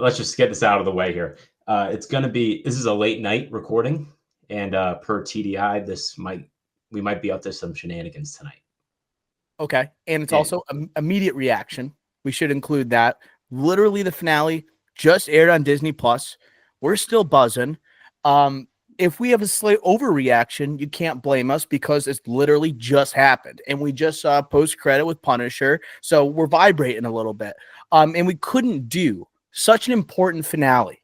let's just get this out of the way here. This is a late night recording, and per TDI, we might be up to some shenanigans tonight. Okay, and it's also immediate reaction. We should include that. Literally, the finale just aired on Disney Plus. We're still buzzing. If we have a slight overreaction, you can't blame us because it's literally just happened. And we just saw post-credit with Punisher, so we're vibrating a little bit. And we couldn't do such an important finale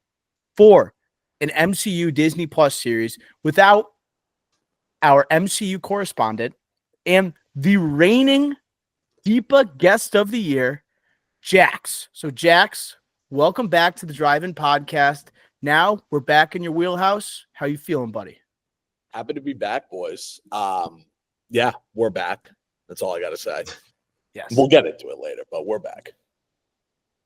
for an MCU Disney Plus series without our MCU correspondent and the reigning Deepa guest of the year, Jax. So, Jax, welcome back to the Drive-In Podcast. Now we're back in your wheelhouse. How you feeling, buddy? Happy to be back, boys. Yeah, we're back. That's all I got to say. Yes. We'll get into it later, but we're back.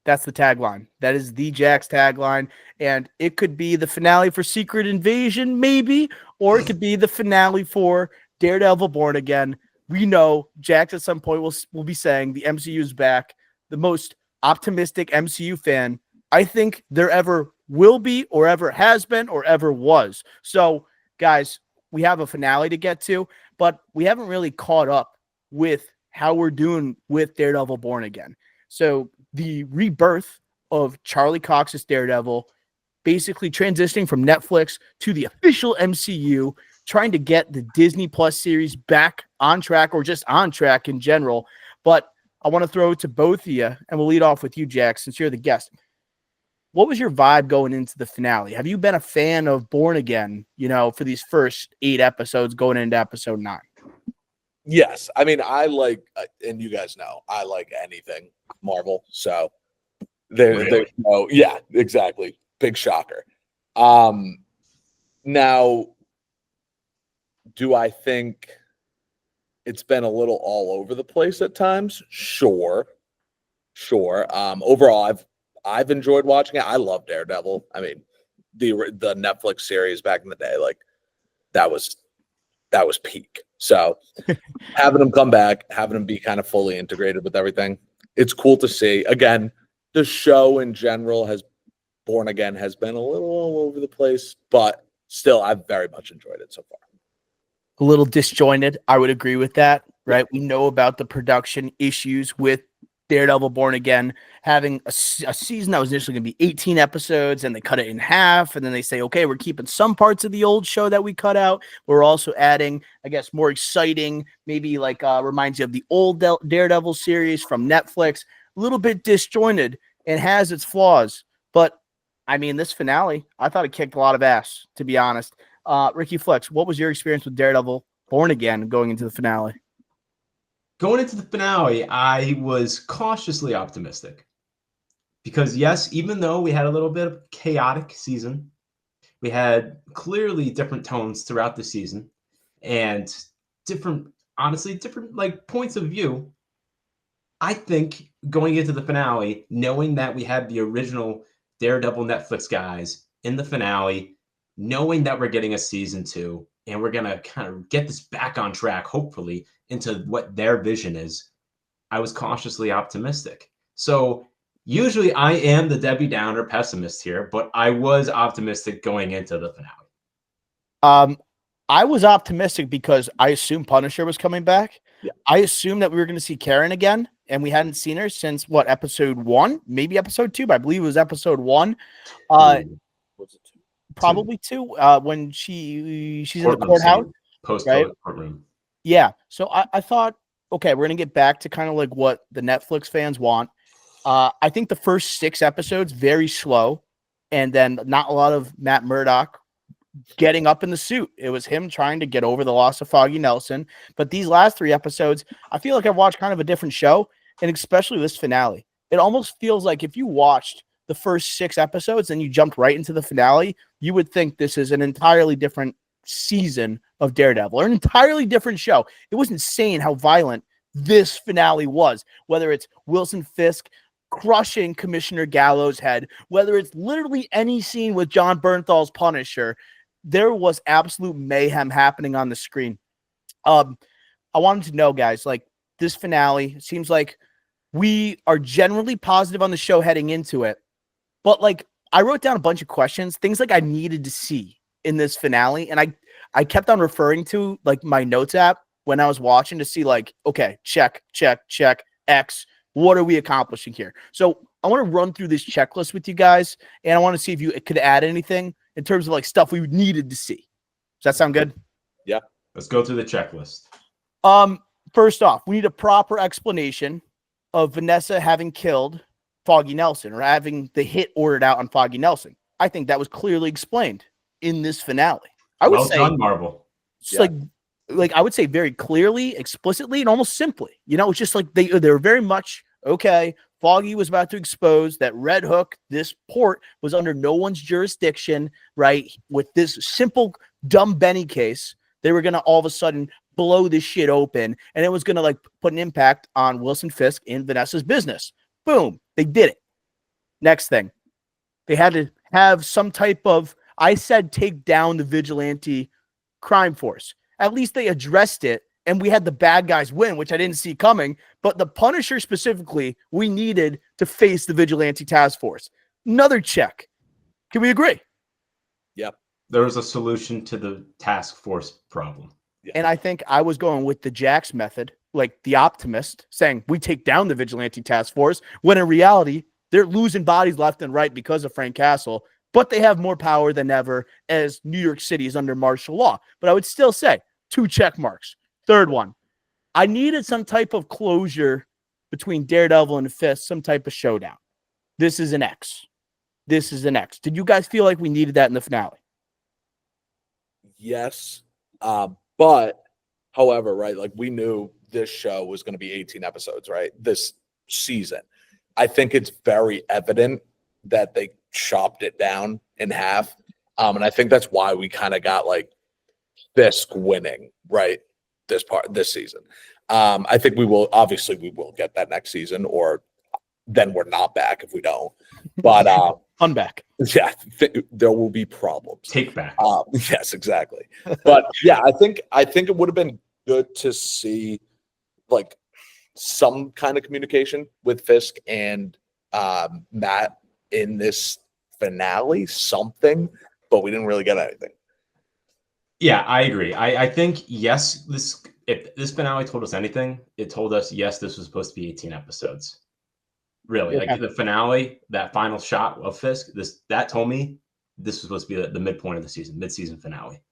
That's the tagline. That is the Jax tagline. And it could be the finale for Secret Invasion, maybe, or it could be the finale for Daredevil Born Again. We know Jax at some point will be saying the MCU is back. The most optimistic MCU fan I think there ever will be, or ever has been, or ever was. So, guys, we have a finale to get to, but we haven't really caught up with how we're doing with Daredevil Born Again. So the rebirth of Charlie Cox's Daredevil, basically transitioning from Netflix to the official MCU, trying to get the Disney Plus series back on track, or just on track in general. But I want to throw it to both of you, and we'll lead off with you, Jax, since you're the guest. What was your vibe going into the finale? Have you been a fan of Born Again, for these first 8 episodes going into episode 9? Yes. I mean, I like, and you guys know, I like anything Marvel. So there's no, yeah, exactly. Big shocker. Now, do I think it's been a little all over the place at times? Sure. Overall, I've enjoyed watching it. I love Daredevil. I mean, the Netflix series back in the day, like that was peak. So having them come back, having them be kind of fully integrated with everything, it's cool to see. Again, the show in general Born Again has been a little all over the place, but still, I've very much enjoyed it so far. A little disjointed. I would agree with that, right? We know about the production issues with Daredevil Born Again, having a season that was initially going to be 18 episodes, and they cut it in half, and then they say, okay, we're keeping some parts of the old show that we cut out. We're also adding, I guess, more exciting, maybe like reminds you of the old Daredevil series from Netflix. A little bit disjointed and has its flaws. But, I mean, this finale, I thought it kicked a lot of ass, to be honest. Ricky Flex, what was your experience with Daredevil Born Again going into the finale? Going into the finale, I was cautiously optimistic because, yes, even though we had a little bit of chaotic season, we had clearly different tones throughout the season and different like points of view. I think going into the finale, knowing that we had the original Daredevil Netflix guys in the finale, knowing that we're getting a season 2, and we're going to kind of get this back on track, hopefully, into what their vision is, I was cautiously optimistic. So usually I am the Debbie Downer pessimist here, but I was optimistic going into the finale. I was optimistic because I assumed Punisher was coming back. Yeah. I assumed that we were going to see Karen again, and we hadn't seen her since, episode 1? Maybe episode 2, but I believe it was episode 1. Was it 2? Probably 2, when she's in the courthouse. Courtroom. Yeah. So I thought, okay, we're going to get back to kind of like what the Netflix fans want. I think the first 6 episodes, very slow, and then not a lot of Matt Murdock getting up in the suit. It was him trying to get over the loss of Foggy Nelson. But these last 3 episodes, I feel like I've watched kind of a different show, and especially this finale. It almost feels like if you watched the first 6 episodes and you jumped right into the finale, you would think this is an entirely different season of Daredevil, or an entirely different show. It was insane how violent this finale was, whether it's Wilson Fisk crushing Commissioner Gallows' head, whether it's literally any scene with John Bernthal's Punisher. There was absolute mayhem happening on the screen. I wanted to know, guys, like this finale, it seems like we are generally positive on the show heading into it. But like, I wrote down a bunch of questions, things like I needed to see in this finale. And I kept on referring to like my notes app when I was watching to see like, okay, check, X. What are we accomplishing here? So I want to run through this checklist with you guys, and I want to see if you could add anything in terms of like stuff we needed to see. Does that sound good? Yeah. Let's go through the checklist. First off, we need a proper explanation of Vanessa having killed Foggy Nelson or having the hit ordered out on Foggy Nelson. I think that was clearly explained in this finale. I would say done, Marvel. Just like I would say very clearly, explicitly, and almost simply. You know, it's just like they were very much okay. Foggy was about to expose that Red Hook, this port, was under no one's jurisdiction, right? With this simple dumb Benny case, they were gonna all of a sudden blow this shit open, and it was gonna like put an impact on Wilson Fisk in Vanessa's business. Boom, they did it. Next thing, they had to have some type of, I said, take down the vigilante crime force. At least they addressed it, and we had the bad guys win, which I didn't see coming. But the Punisher specifically, we needed to face the vigilante task force. Another check. Can we agree? Yep. There was a solution to the task force problem. Yeah. And I think I was going with the Jax method, like the optimist, saying we take down the vigilante task force, when in reality, they're losing bodies left and right because of Frank Castle, but they have more power than ever as New York City is under martial law. But I would still say 2 check marks. Third one, I needed some type of closure between Daredevil and Fisk, some type of showdown. This is an X. This is an X. Did you guys feel like we needed that in the finale? Yes. But however, right, like we knew this show was going to be 18 episodes, right? This season. I think it's very evident that they chopped it down in half. And I think that's why we kind of got like Fisk winning, right? This season. I think we will get that next season, or then we're not back if we don't. But I'm back. Yeah, there will be problems. Take back. Yes, exactly. But yeah, I think it would have been good to see like some kind of communication with Fisk and Matt in this finale, something, but we didn't really get anything. Yeah, I agree. I think, yes, if this finale told us anything, it told us, yes, this was supposed to be 18 episodes. Really, Okay. like the finale, that final shot of Fisk, that told me this was supposed to be the midpoint of the season, mid-season finale.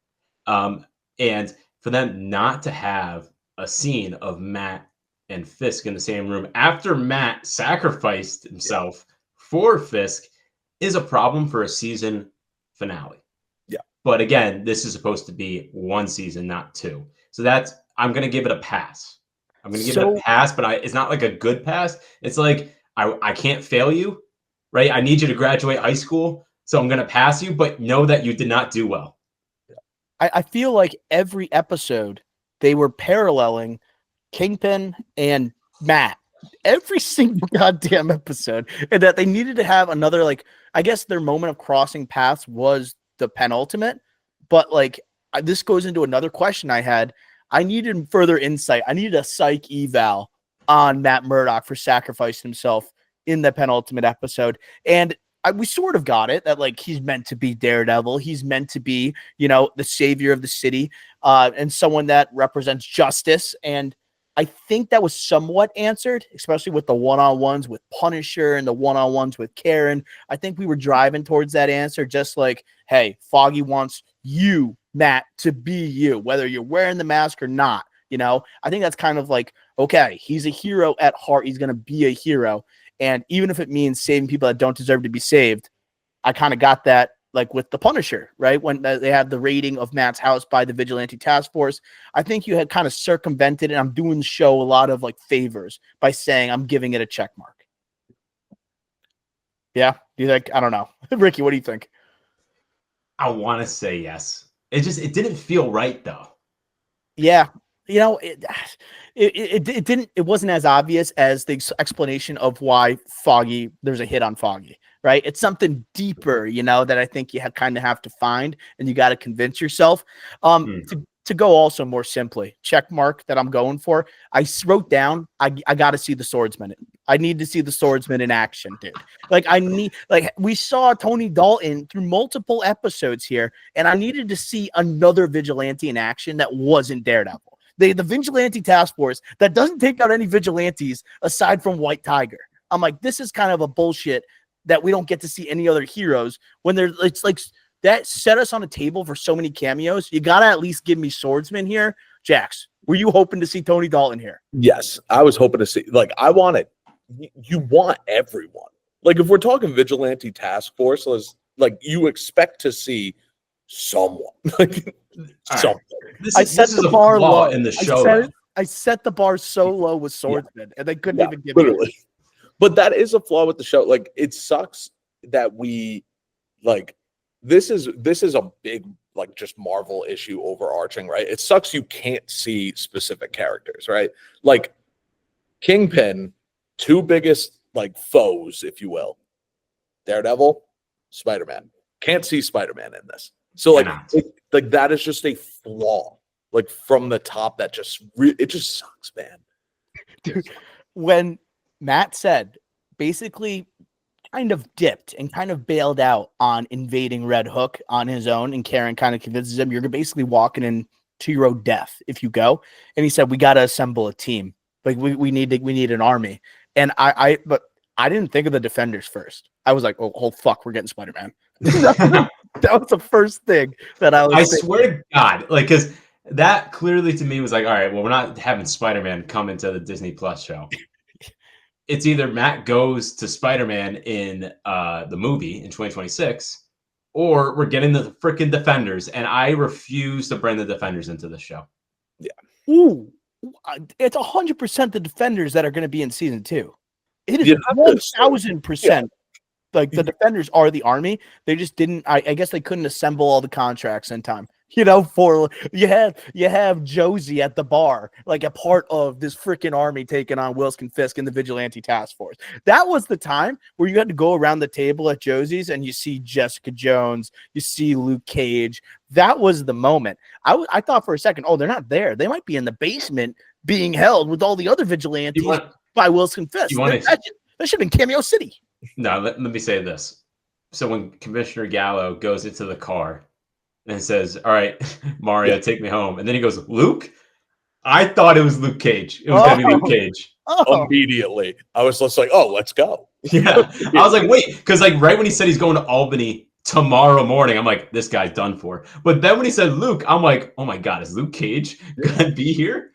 And for them not to have a scene of Matt and Fisk in the same room after Matt sacrificed himself for Fisk is a problem for a season finale. Yeah. But again, this is supposed to be 1 season, not 2. So I'm going to give it a pass. I'm going to give it a pass, but it's not like a good pass. It's like, I can't fail you, right? I need you to graduate high school, so I'm going to pass you, but know that you did not do well. I feel like every episode they were paralleling Kingpin and Matt. Every single goddamn episode. And that they needed to have another, like, I guess their moment of crossing paths was the penultimate. But, like, this goes into another question I had. I needed further insight. I needed a psych eval on Matt Murdock for sacrificing himself in the penultimate episode. And we sort of got it, that like he's meant to be Daredevil. He's meant to be, the savior of the city, and someone that represents justice. And I think that was somewhat answered, especially with the one-on-ones with Punisher and the one-on-ones with Karen. I think we were driving towards that answer, just like, hey, Foggy wants you, Matt, to be you, whether you're wearing the mask or not. I think that's kind of like, okay, he's a hero at heart. He's going to be a hero. And even if it means saving people that don't deserve to be saved, I kind of got that like with the Punisher, right? When they had the raiding of Matt's house by the vigilante task force, I think you had kind of circumvented, and I'm doing the show a lot of like favors by saying I'm giving it a check mark. Yeah. Do you think? I don't know. Ricky, what do you think? I want to say yes. It didn't feel right though. Yeah. It wasn't as obvious as the explanation of why there's a hit on Foggy, right? It's something deeper, that I think you kind of have to find, and you got to convince yourself. To go also more simply, check mark that I'm going for. I wrote down, I got to see the swordsman I need to see the swordsman in action, dude. Like we saw Tony Dalton through multiple episodes here, and I needed to see another vigilante in action that wasn't Daredevil. The vigilante task force that doesn't take out any vigilantes aside from White Tiger. I'm like, this is kind of a bullshit that we don't get to see any other heroes when it's like that set us on a table for so many cameos. You gotta at least give me swordsman here. Jax, were you hoping to see Tony Dalton here? Yes, I was hoping to see. Like, I wanted. You want everyone. Like, if we're talking vigilante task force, like you expect to see someone. Like something. I set the bar low in the show. I set the bar so low with swordsman, and they couldn't even give literally. me. But that is a flaw with the show. Like, it sucks that we like. This is a big, like, just Marvel issue overarching, right? It sucks you can't see specific characters, right? Like Kingpin, two biggest like foes, if you will. Daredevil, Spider-Man. Can't see Spider-Man in this. So like that is just a flaw. Like from the top, that just it just sucks, man. Dude, when Matt said basically kind of dipped and kind of bailed out on invading Red Hook on his own, and Karen kind of convinces him you're basically walking into your own death if you go. And he said, we got to assemble a team. Like we need an army. And but I didn't think of the Defenders first. I was like, oh fuck, we're getting Spider-Man. That was the first thing that I was thinking. Swear to God, like, because that clearly to me was like, all right, well, we're not having Spider-Man come into the Disney Plus show. It's either Matt goes to Spider-Man in the movie in 2026, or we're getting the freaking Defenders, and I refuse to bring the Defenders into the show. Yeah. Ooh, it's 100% the Defenders that are going to be in season 2. It is 1,000%. Like the Defenders are the army. They just didn't. I guess they couldn't assemble all the contracts in time. You know, for you have Josie at the bar, like a part of this freaking army taking on Wilson Fisk and the Vigilante Task Force. That was the time where you had to go around the table at Josie's and you see Jessica Jones, you see Luke Cage. That was the moment. I thought for a second, oh, they're not there. They might be in the basement being held with all the other vigilantes by Wilson Fisk. That should have been Cameo City. No, let me say this. So when Commissioner Gallo goes into the car and says, all right, Mario, take me home. And then he goes, Luke? I thought it was Luke Cage. It was going to be Luke Cage. Immediately. I was just like, oh, let's go. Yeah. I was like, wait, because like right when he said he's going to Albany tomorrow morning, I'm like, this guy's done for. But then when he said Luke, I'm like, oh my God, is Luke Cage going to be here?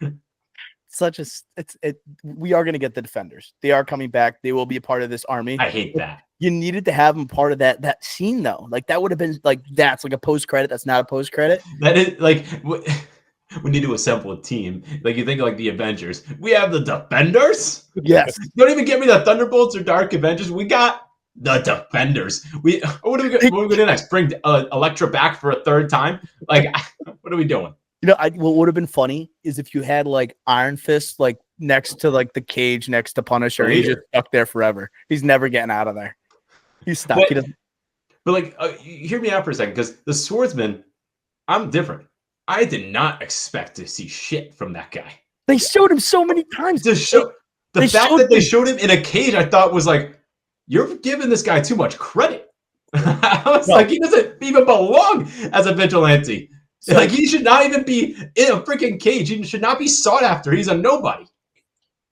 We are going to get the Defenders. They are coming back. They will be a part of this army. I hate that. You needed to have them part of that scene though. Like that would have been like, that's like a post credit. That's not a post credit. That is like, we need to assemble a team. Like you think like the Avengers. We have the Defenders. Yes. Don't even give me the Thunderbolts or Dark Avengers. We got the Defenders. What are we going to do next? Bring Elektra back for a third time? Like, what are we doing? You know, what would have been funny is if you had like Iron Fist like next to like the Cage next to Punisher. He's just stuck there forever. He's never getting out of there. He's stuck. But like, hear me out for a second, because the Swordsman, I'm different. I did not expect to see shit from that guy. They showed him so many times. The fact that they showed him in a cage, I thought was like, you're giving this guy too much credit. I was like, he doesn't even belong as a vigilante. Like, he should not even be in a freaking cage. He should not be sought after. He's a nobody.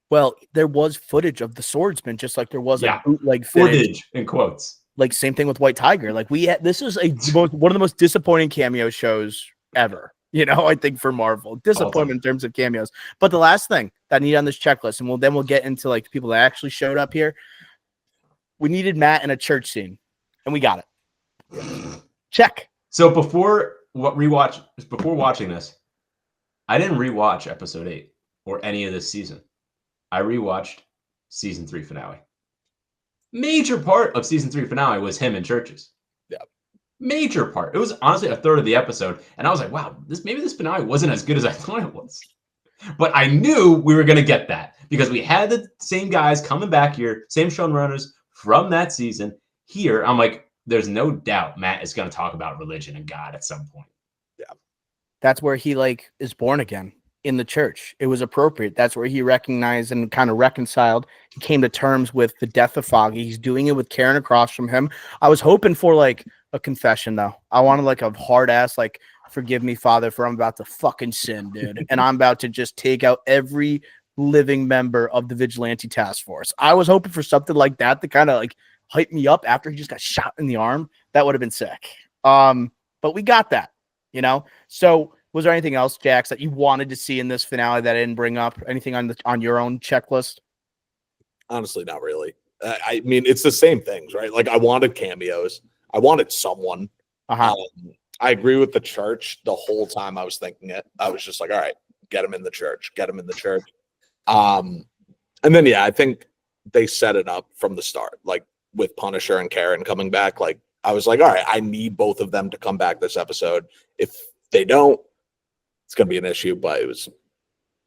Well, there was footage of the Swordsman, just like there was a bootleg footage in quotes. Like same thing with White Tiger. Like this is one of the most disappointing cameo shows ever. You know, I think for Marvel, disappointment in terms of cameos. But the last thing that I need on this checklist, and we'll get into like the people that actually showed up here. We needed Matt in a church scene, and we got it. Check. So before watching this, I didn't rewatch episode 8 or any of this season. I rewatched season 3 finale. Major part of season 3 finale was him in churches. Yeah. Major part. It was honestly a third of the episode. And I was like, wow, maybe this finale wasn't as good as I thought it was. But I knew we were going to get that because we had the same guys coming back here, same showrunners from that season. Here, I'm like, there's no doubt Matt is going to talk about religion and God at some point. Yeah. That's where he like is born again. in the church. It was appropriate. That's where he recognized and kind of reconciled. He came to terms with the death of Foggy. He's doing it with Karen across from him. I was hoping for like a confession though. I wanted like a hard ass, like, forgive me, Father, for I'm about to fucking sin, dude. And I'm about to just take out every living member of the vigilante task force. I was hoping for something like that to kind of like hype me up after he just got shot in the arm. That would have been sick. But we got that, you know? So was there anything else, Jax, that you wanted to see in this finale that I didn't bring up? Anything on your own checklist? Honestly, not really. I mean, it's the same things, right? Like I wanted cameos. I wanted someone. Uh-huh. I agree with the church the whole time I was thinking it. I was just like, all right, get him in the church. Get him in the church. And then, yeah, I think they set it up from the start, like with Punisher and Karen coming back. Like I was like, all right, I need both of them to come back this episode. If they don't, it's going to be an issue, but it was,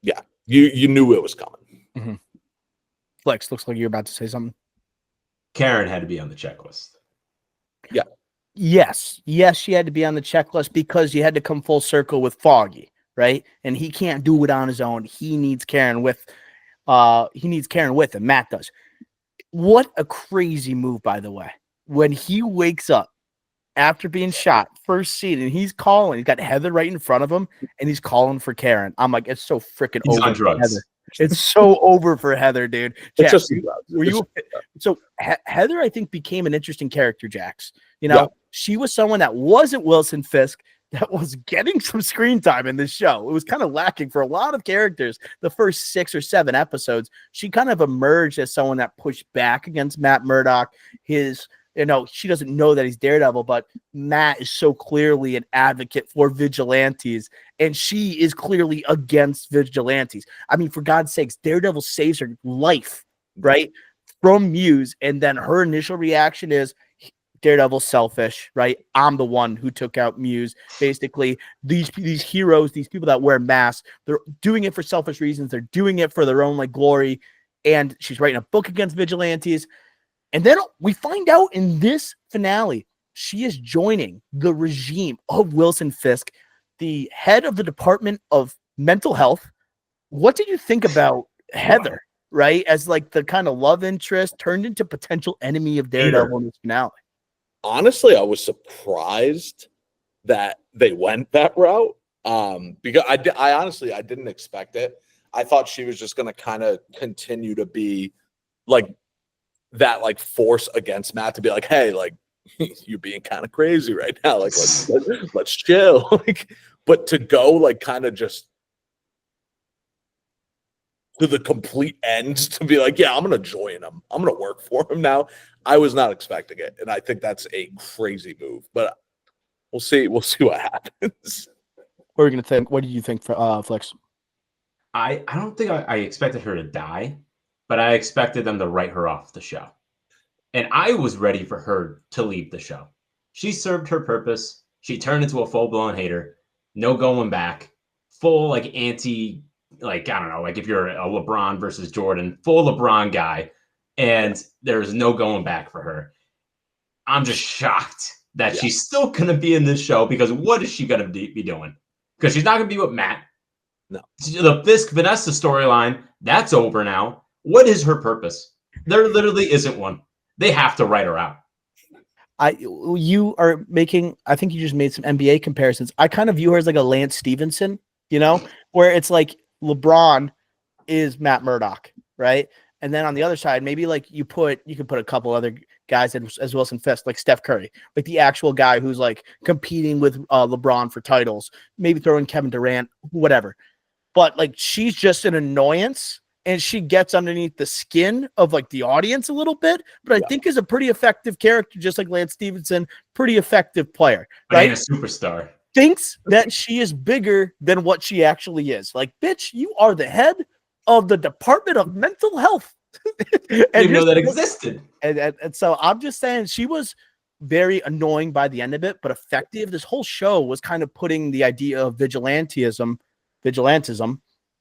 yeah, you knew it was coming. Mm-hmm. Flex, looks like you're about to say something. Karen had to be on the checklist. Yeah. Yes, she had to be on the checklist because you had to come full circle with Foggy, right? And he can't do it on his own. He needs Karen with him. Matt does. What a crazy move, by the way. When he wakes up after being shot, first scene, and he's got Heather right in front of him, and he's calling for Karen. I'm like, it's so freaking over. On drugs. Heather. It's so over for Heather, dude. It's Jax, just Heather, I think, became an interesting character, Jax. You know, she was someone that wasn't Wilson Fisk, that was getting some screen time in this show. It was kind of lacking for a lot of characters. The first 6 or 7 episodes, she kind of emerged as someone that pushed back against Matt Murdock. She doesn't know that he's Daredevil, but Matt is so clearly an advocate for vigilantes, and she is clearly against vigilantes. I mean, for God's sakes, Daredevil saves her life, right, from Muse, and then her initial reaction is, Daredevil's selfish, right? I'm the one who took out Muse. Basically, these heroes, these people that wear masks, they're doing it for selfish reasons. They're doing it for their own like glory, and she's writing a book against vigilantes. And then we find out in this finale, she is joining the regime of Wilson Fisk, the head of the Department of Mental Health. What did you think about Heather, right? As like the kind of love interest turned into potential enemy of Daredevil in this finale. Honestly, I was surprised that they went that route. Because I honestly didn't expect it. I thought she was just going to kind of continue to be like that, like force against Matt to be like, hey, like you're being kind of crazy right now. Like let's chill. Like, but to go like kind of just to the complete end to be like, yeah, I'm going to join him. I'm going to work for him now. I was not expecting it. And I think that's a crazy move, but we'll see. We'll see what happens. What are you going to think? What do you think, Flex? I don't think I expected her to die, but I expected them to write her off the show. And I was ready for her to leave the show. She served her purpose. She turned into a full-blown hater. No going back. Full, like, anti, like, I don't know, like if you're a LeBron versus Jordan, full LeBron guy, and there's no going back for her. I'm just shocked that she's still going to be in this show, because what is she going to be doing? Because she's not going to be with Matt. No. The Fisk Vanessa storyline, that's over now. What is her purpose? There literally isn't one. They have to write her out. You are making, I think you just made some NBA comparisons. I kind of view her as like a Lance Stevenson, you know, where it's like LeBron is Matt Murdock, right? And then on the other side, maybe like you could put a couple other guys as Wilson Fisk, like Steph Curry, like the actual guy who's like competing with LeBron for titles, maybe throw in Kevin Durant, whatever. But like, she's just an annoyance, and she gets underneath the skin of like the audience a little bit, but I think is a pretty effective character, just like Lance Stevenson, pretty effective player. But right? ain't a superstar. Thinks that she is bigger than what she actually is. Like, bitch, you are the head of the Department of Mental Health. I didn't know that existed. And so I'm just saying, she was very annoying by the end of it, but effective. This whole show was kind of putting the idea of vigilantism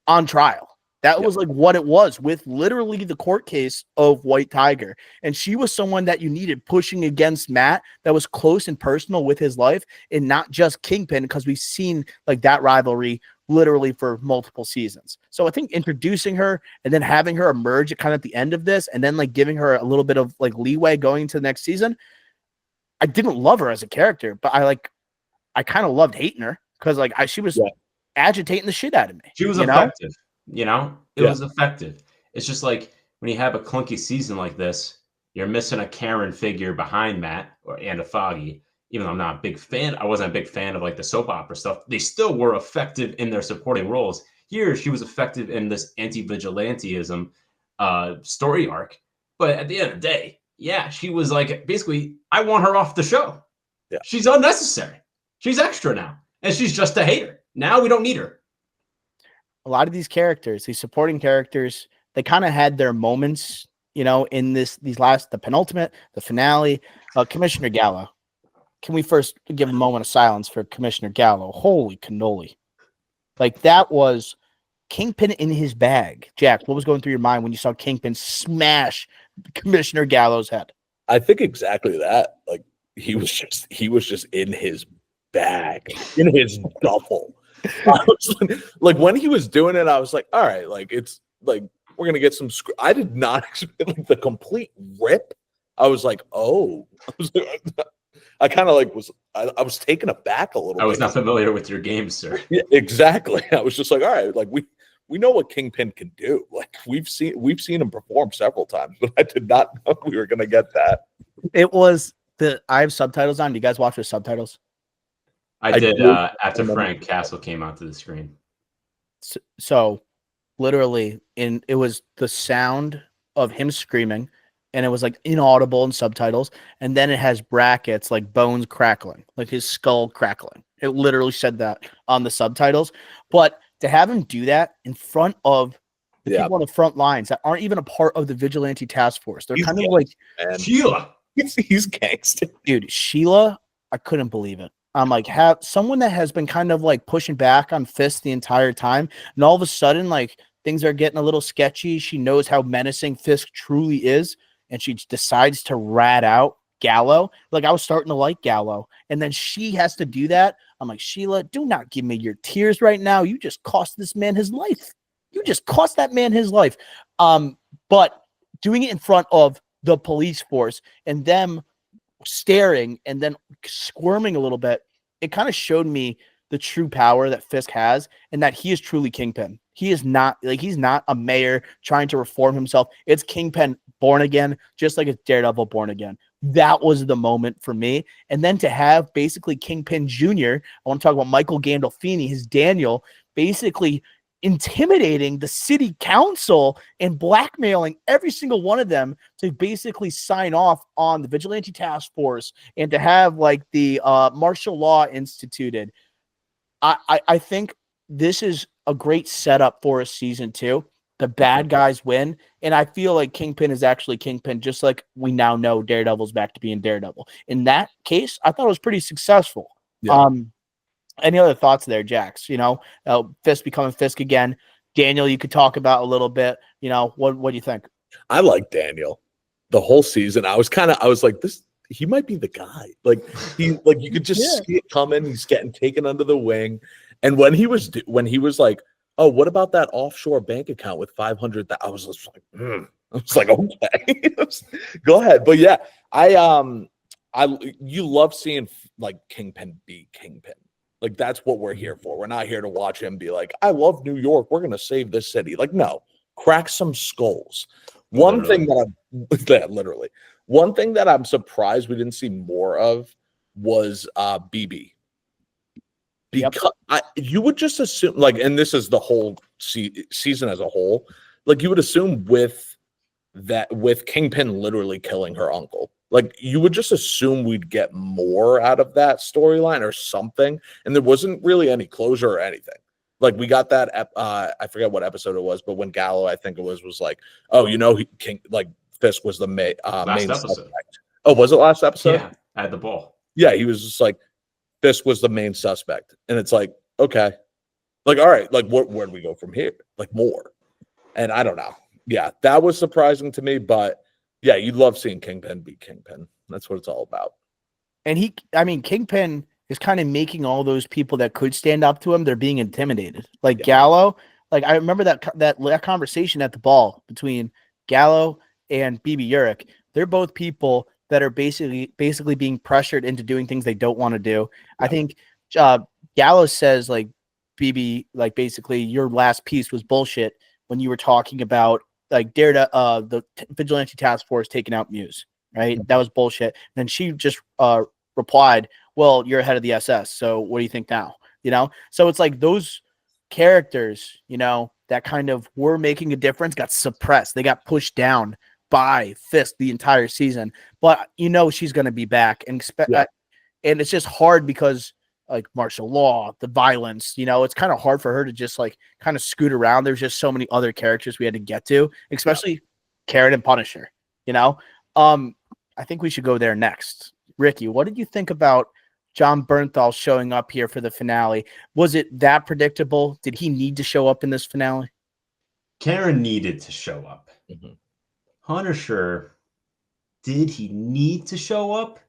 on trial. That was like what it was, with literally the court case of White Tiger. And she was someone that you needed pushing against Matt, that was close and personal with his life, and not just Kingpin, because we've seen like that rivalry literally for multiple seasons. So I think introducing her and then having her emerge kind of at the end of this and then like giving her a little bit of like leeway going into the next season. I didn't love her as a character, but I kind of loved hating her because like she was agitating the shit out of me. She was effective, you know? It was effective. It's just like when you have a clunky season like this, you're missing a Karen figure behind Matt and a Foggy. Even though I'm not a big fan, I wasn't a big fan of like the soap opera stuff. They still were effective in their supporting roles. Here, she was effective in this anti-vigilanteism story arc. But at the end of the day, yeah, she was like, basically, I want her off the show. Yeah. She's unnecessary. She's extra now. And she's just a hater. Now we don't need her. A lot of these characters, these supporting characters, they kind of had their moments, you know, in the penultimate, the finale. Commissioner Gallo. Can we first give a moment of silence for Commissioner Gallo? Holy cannoli. Like, that was Kingpin in his bag. Jack, what was going through your mind when you saw Kingpin smash Commissioner Gallo's head? I think exactly that. Like, he was just in his bag, in his duffel. Like, when he was doing it, I was like, all right, like, it's like, we're going to get some. I did not expect like the complete rip. I was like, oh. I kind of like I was taken aback a little bit. I was not familiar with your game, sir. Yeah, exactly. I was just like, all right, like we know what Kingpin can do. Like we've seen him perform several times, but I did not know we were gonna get that. It was I have subtitles on. Do you guys watch the subtitles? I did after Frank Castle came onto the screen. So literally it was the sound of him screaming. And it was like inaudible in subtitles. And then it has brackets like bones crackling, like his skull crackling. It literally said that on the subtitles. But to have him do that in front of the people on the front lines that aren't even a part of the vigilante task force, they're kind of like Sheila. He's gangster. Dude, Sheila, I couldn't believe it. I'm like, have someone that has been kind of like pushing back on Fisk the entire time. And all of a sudden, like things are getting a little sketchy. She knows how menacing Fisk truly is. And she decides to rat out Gallo. Like, I was starting to like Gallo. And then she has to do that. I'm like, Sheila, do not give me your tears right now. You just cost this man his life. You just cost that man his life. But doing it in front of the police force and them staring and then squirming a little bit, it kind of showed me the true power that Fisk has and that he is truly Kingpin. He is not like he's not a mayor trying to reform himself. It's Kingpin born again, just like it's Daredevil born again. That was the moment for me. And then to have basically Kingpin Jr., I want to talk about Michael Gandolfini, his Daniel, basically intimidating the city council and blackmailing every single one of them to basically sign off on the vigilante task force and to have like the martial law instituted. I think this is a great setup for a season 2. The bad guys win, and I feel like Kingpin is actually Kingpin, just like we now know Daredevil's back to being Daredevil. In that case, I thought it was pretty successful. Yeah. Any other thoughts there, Jax? You know, Fisk becoming Fisk again. Daniel, you could talk about a little bit. You know, what do you think? I like Daniel. The whole season, I was like, this. He might be the guy. Like you could just see it coming. He's getting taken under the wing, and when he was like, oh, what about that offshore bank account with 500? I was just like, I was like, okay, go ahead. But yeah, you love seeing like Kingpin be Kingpin. Like that's what we're here for. We're not here to watch him be like, I love New York. We're gonna save this city. Like, no, crack some skulls. One thing that I'm surprised we didn't see more of was BB. Because you would just assume, like, and this is the whole season as a whole, like you would assume with Kingpin literally killing her uncle, like you would just assume we'd get more out of that storyline or something, and there wasn't really any closure or anything. Like we got that, I forget what episode it was, but when Gallo, I think it was like, oh, you know, Fisk was the main suspect. Oh, was it last episode? Yeah, at the ball. Yeah, he was just like, Fisk was the main suspect. And it's like, okay. Like, all right, like where do we go from here? Like more. And I don't know. Yeah, that was surprising to me, but yeah, you love seeing Kingpin be Kingpin. That's what it's all about. And Kingpin is kind of making all those people that could stand up to him, they're being intimidated. Like Gallo, like I remember that conversation at the ball between Gallo and BB Urich. They're both people that are basically being pressured into doing things they don't want to do. I think Gallo says like BB, like basically your last piece was bullshit when you were talking about like Daredevil, the vigilante task force taking out Muse, right? That was bullshit. And then she just replied, well, you're ahead of the SS, so what do you think now? You know, so it's like those characters, you know, that kind of were making a difference got suppressed. They got pushed down by Fisk the entire season. But you know she's going to be back, and and it's just hard because like martial law, the violence, you know, it's kind of hard for her to just like kind of scoot around. There's just so many other characters we had to get to, especially Karen and Punisher, you know. I think we should go there next. Ricky, what did you think about John Bernthal showing up here for the finale? Was it that predictable? Did he need to show up in this finale? Karen needed to show up. Punisher, did he need to show up?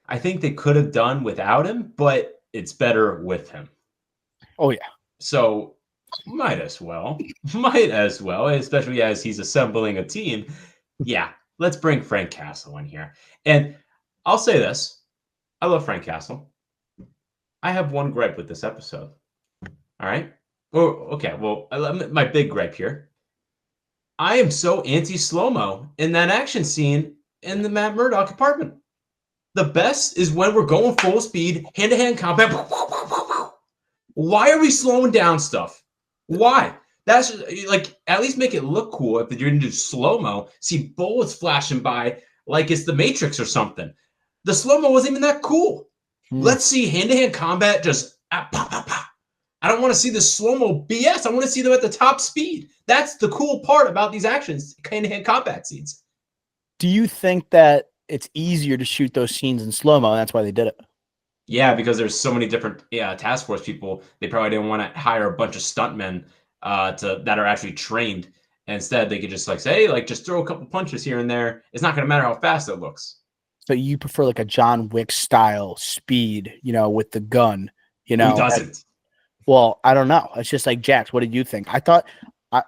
I think they could have done without him, but it's better with him. Oh, yeah. So might as well, especially as he's assembling a team. Yeah, let's bring Frank Castle in here. And I'll say this. I love Frank Castle. I have one gripe with this episode. All right? Okay, well, my big gripe here. I am so anti-slow-mo in that action scene in the Matt Murdock apartment. The best is when we're going full speed, hand-to-hand combat. Why are we slowing down stuff? Why? That's like, at least make it look cool if you're going to do slow-mo. See bullets flashing by like it's the Matrix or something. The slow-mo wasn't even that cool. Let's see hand-to-hand combat just pop, pop, pop. I don't want to see the slow-mo BS. I want to see them at the top speed. That's the cool part about these actions, hand-to-hand combat scenes. Do you think that it's easier to shoot those scenes in slow-mo, and that's why they did it? Yeah, because there's so many different task force people. They probably didn't want to hire a bunch of stuntmen that are actually trained. Instead, they could just like say, hey, like just throw a couple punches here and there. It's not going to matter how fast it looks. So you prefer like a John Wick style speed, you know, with the gun, you know? Who doesn't? Well, I don't know. It's just like, Jax, what did you think?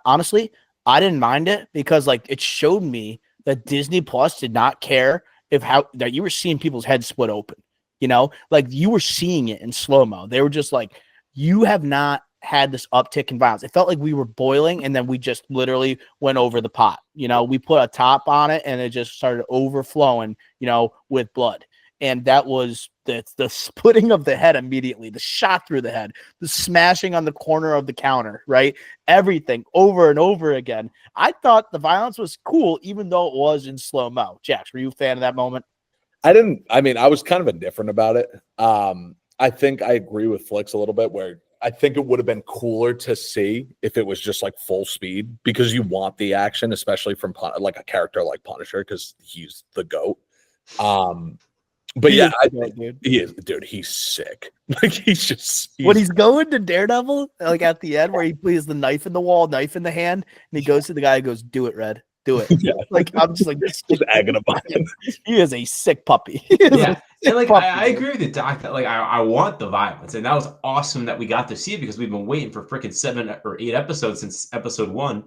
Honestly, I didn't mind it because like it showed me that Disney Plus did not care that you were seeing people's heads split open, you know, like you were seeing it in slow-mo. They were just like, you have not had this uptick in violence. It felt like we were boiling and then we just literally went over the pot. You know, we put a top on it and it just started overflowing, you know, with blood. And that was the splitting of the head immediately, the shot through the head, the smashing on the corner of the counter, right? Everything over and over again. I thought the violence was cool, even though it was in slow-mo. Jax, were you a fan of that moment? I was kind of indifferent about it. I think I agree with Flix a little bit where I think it would have been cooler to see if it was just like full speed because you want the action, especially from like a character like Punisher because he's the GOAT. But yeah, he's sick. Like he's when he's going to Daredevil, like at the end where he plays the knife in the wall, knife in the hand, and he goes to the guy and goes, "Do it, Red. Do it." Yeah. Like I'm just like this just egging him on. He is a sick puppy. Yeah. And like I agree with you, Doc. That like I want the violence, and that was awesome that we got to see it because we've been waiting for freaking 7 or 8 episodes since episode 1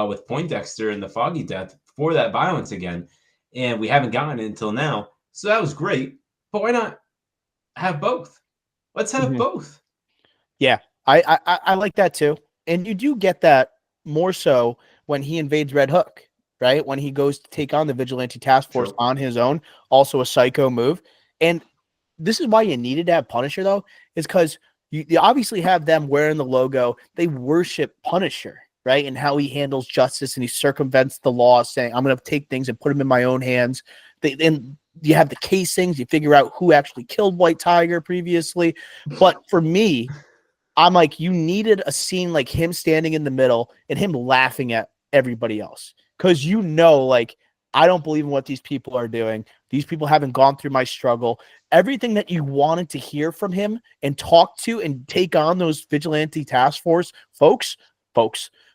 with Poindexter and the Foggy Death for that violence again, and we haven't gotten it until now. So that was great, but why not have both? Let's have both. Yeah, I like that too, and you do get that more so when he invades Red Hook, right? When he goes to take on the Vigilante Task Force on his own, also a psycho move. And this is why you needed to have Punisher, though, is because you obviously have them wearing the logo. They worship Punisher, right? And how he handles justice and he circumvents the law, saying, I'm going to take things and put them in my own hands. And you have the casings. You figure out who actually killed White Tiger previously. But for me, I'm like, you needed a scene like him standing in the middle and him laughing at everybody else. Because you know, like, I don't believe in what these people are doing. These people haven't gone through my struggle. Everything that you wanted to hear from him and talk to and take on those vigilante task force folks.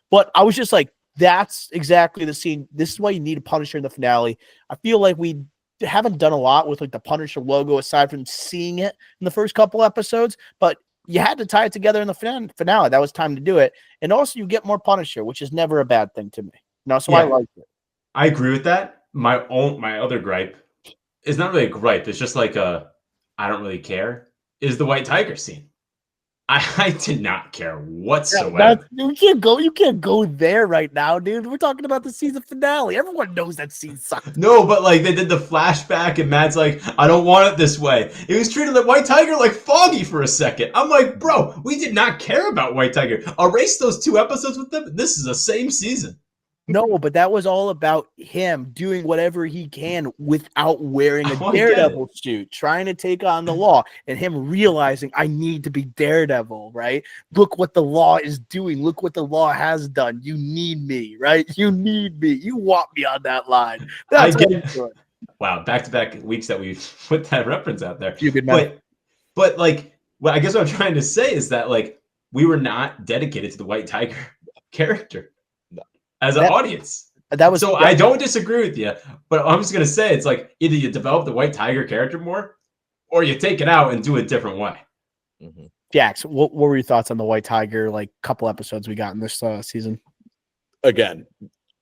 But I was just like, that's exactly the scene. This is why you need a Punisher in the finale. I feel like we haven't done a lot with like the Punisher logo aside from seeing it in the first couple episodes, but you had to tie it together in the finale. That was time to do it. And also you get more Punisher, which is never a bad thing to me. No, so I like it. I agree with that. My other gripe is not really a gripe. It's just like I don't really care. Is the White Tiger scene. I did not care whatsoever. You can't go there right now, dude. We're talking about the season finale. Everyone knows that scene sucked. No, but like they did the flashback and Matt's like, I don't want it this way. He was treating the White Tiger like Foggy for a second. I'm like, bro, we did not care about White Tiger. Erase those 2 episodes with them. This is the same season. No, but that was all about him doing whatever he can without wearing a Daredevil suit, trying to take on the law, and him realizing I need to be Daredevil, right? Look what the law is doing. Look what the law has done. You need me, right? You need me. You want me on that line. That's what he's doing. Wow, back-to-back weeks that we put that reference out there. But like, well, I guess what I'm trying to say is that like we were not dedicated to the White Tiger character. As an audience. I don't disagree with you, but I'm just going to say it's like either you develop the White Tiger character more or you take it out and do it a different way. Mm-hmm. Jax, what were your thoughts on the White Tiger, like couple episodes we got in this season? Again,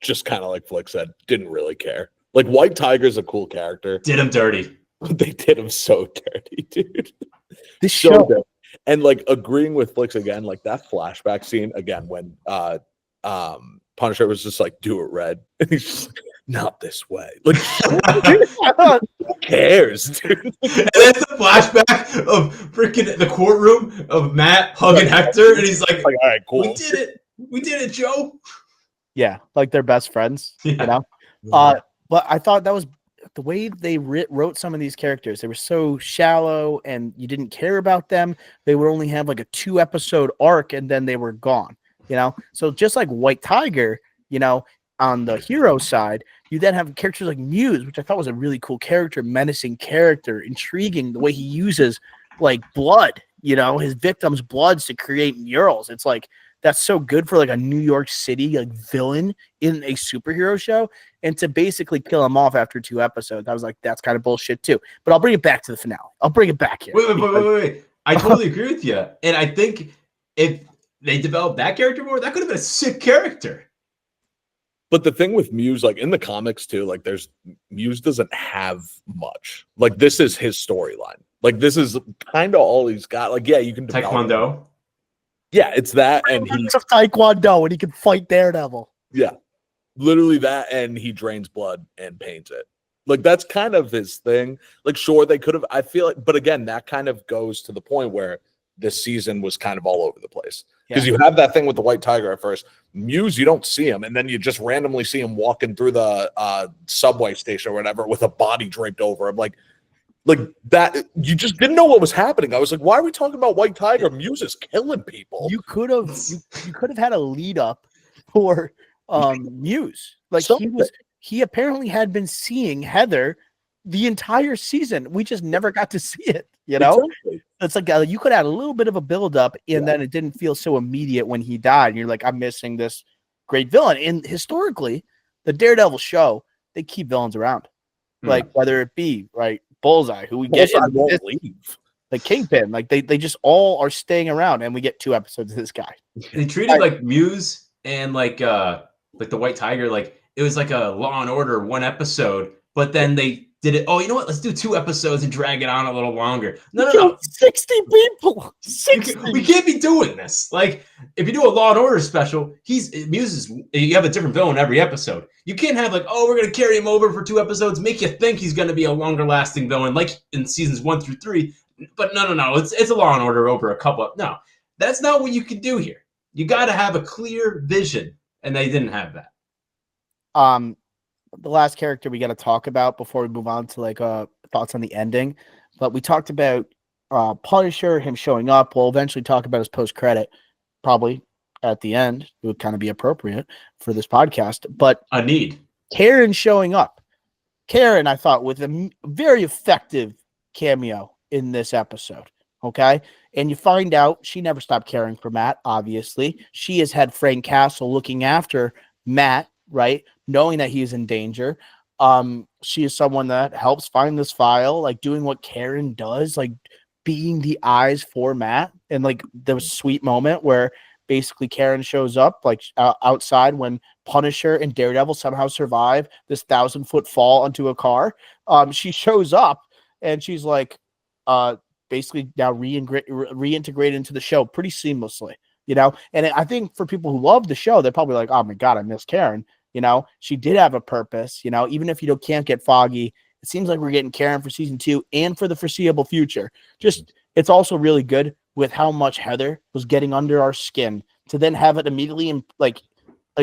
just kind of like Flick said, didn't really care. Like White Tiger's a cool character. Did him dirty. They did him so dirty, dude. This show. Dirty. And like agreeing with Flicks again, like that flashback scene again when Punisher was just like, do it red. And he's just like, not this way. Like, who cares, dude? And then the flashback of freaking the courtroom of Matt hugging Hector. And he's like, all right, cool. We did it. We did it, Joe. Yeah, like they're best friends, you know? Yeah. But I thought that was the way they wrote some of these characters. They were so shallow and you didn't care about them. They would only have like a 2-episode arc and then they were gone. You know, so just like White Tiger, you know, on the hero side, you then have characters like Muse, which I thought was a really cool character, menacing character, intriguing the way he uses like blood, you know, his victims' bloods to create murals. It's like that's so good for like a New York City like villain in a superhero show, and to basically kill him off after 2 episodes, I was like, that's kind of bullshit too. But I'll bring it back to the finale. I'll bring it back here. Wait. I totally agree with you, and I think if they developed that character more, that could have been a sick character. But the thing with Muse, like in the comics too, like Muse doesn't have much. Like this is his storyline. Like this is kind of all he's got. Like, yeah, you can Taekwondo. Him. Yeah, it's that, and he's Taekwondo, and he can fight Daredevil. Yeah, literally that, and he drains blood and paints it. Like that's kind of his thing. Like, sure, they could have. I feel like, but again, that kind of goes to the point where this season was kind of all over the place. Because you have that thing with the White Tiger at first. Muse, you don't see him, and then you just randomly see him walking through the subway station or whatever with a body draped over him. Like that, you just didn't know what was happening. I was like, why are we talking about White Tiger? Muse is killing people. You could have had a lead up for Muse. Like he apparently had been seeing Heather the entire season. We just never got to see it, you know? Exactly. It's like you could add a little bit of a build-up, and then it didn't feel so immediate when he died. And you're like, I'm missing this great villain. And historically, the Daredevil show, they keep villains around. Like whether it be, right, Bullseye, who we get won't leave. Like Kingpin, like they just all are staying around, and we get 2 episodes of this guy. They treated like Muse and like the White Tiger, like it was like a Law and Order 1 episode, but then they did it. Oh, you know what? Let's do 2 episodes and drag it on a little longer. No. 60 people. 60. We can't be doing this. Like, if you do a Law and Order special, you have a different villain every episode. You can't have like, oh, we're gonna carry him over for 2 episodes, make you think he's gonna be a longer lasting villain, like in seasons 1 through 3. But no. It's a Law and Order over a couple. No, that's not what you can do here. You got to have a clear vision, and they didn't have that. The last character we got to talk about before we move on to like thoughts on the ending, but we talked about Punisher, him showing up. We'll eventually talk about his post credit, probably at the end. It would kind of be appropriate for this podcast, but a need. Karen showing up. Karen, I thought, with a very effective cameo in this episode. Okay, and you find out she never stopped caring for Matt. Obviously, she has had Frank Castle looking after Matt, right? Knowing that he's in danger. She is someone that helps find this file, like doing what Karen does, like being the eyes for Matt. And like there was a sweet moment where basically Karen shows up like outside when Punisher and Daredevil somehow survive this 1,000-foot fall onto a car. She shows up and she's like basically now reintegrated into the show pretty seamlessly, you know. And I think for people who love the show, they're probably like, oh my god, I miss Karen. You know, she did have a purpose, you know, even if you can't get Foggy. It seems like we're getting Karen for season 2 and for the foreseeable future. Just, it's also really good with how much Heather was getting under our skin to then have it immediately like